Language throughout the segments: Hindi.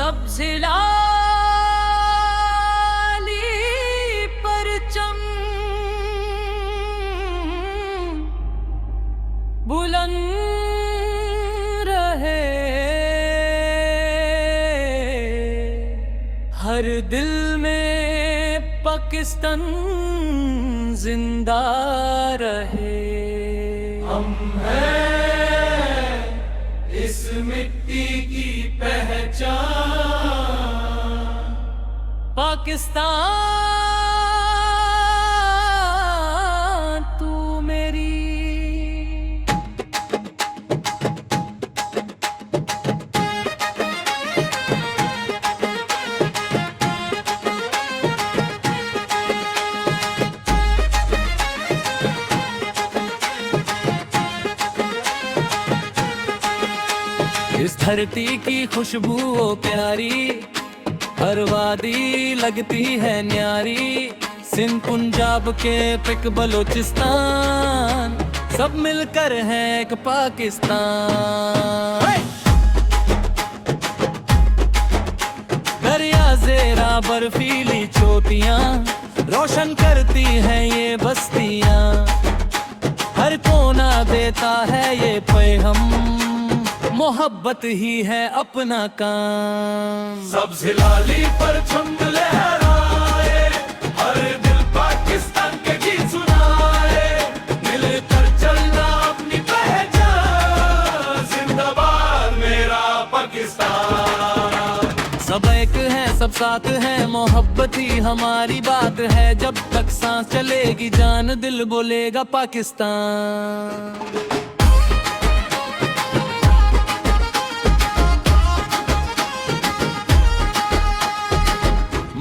सब्ज़ लाली परचम बुलंद रहे, हर दिल में पाकिस्तान जिंदा रहे। हम हैं इस मिट्टी की पहचान, पाकिस्तान तू मेरी। इस धरती की खुशबू ओ प्यारी, हर वादी लगती है न्यारी। सिंध पंजाब के पिक बलोचिस्तान, सब मिलकर है एक पाकिस्तान। दरिया ज़ेरा बर्फीली चोटियां रोशन करती हैं ये बस्तियां, हर कोना देता है ये पैगम, मोहब्बत ही है अपना काम। सब्ज़ लाली परचम लहराए, हर दिल पाकिस्तान के गीत सुनाए। मिलकर चलना अपनी पहचान, जिंदाबाद मेरा पाकिस्तान। सब एक है, सब साथ है, मोहब्बत ही हमारी बात है। जब तक सांस चलेगी जान, दिल बोलेगा पाकिस्तान।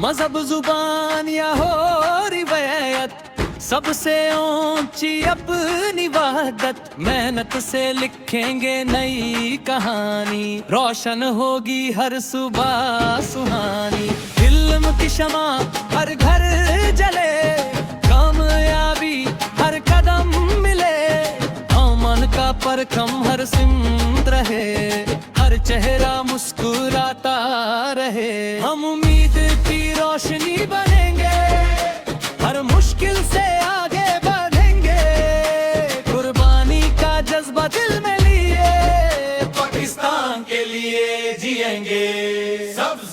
मजहब जुबान या हो रिवायत, सबसे ऊंची अपनी वहदत। मेहनत से लिखेंगे नई कहानी, रोशन होगी हर सुबह सुहानी। इल्म की शमा हर घर जले, कामयाबी हर कदम मिले। अमन का परचम हर सिमत रहे, हर चेहरा मुस्कुराता रहे। हम उम्मीद की रोशनी बनेंगे, हर मुश्किल से आगे बढ़ेंगे। कुर्बानी का जज्बा दिल में लिए, पाकिस्तान के लिए जिएंगे। सब्ज़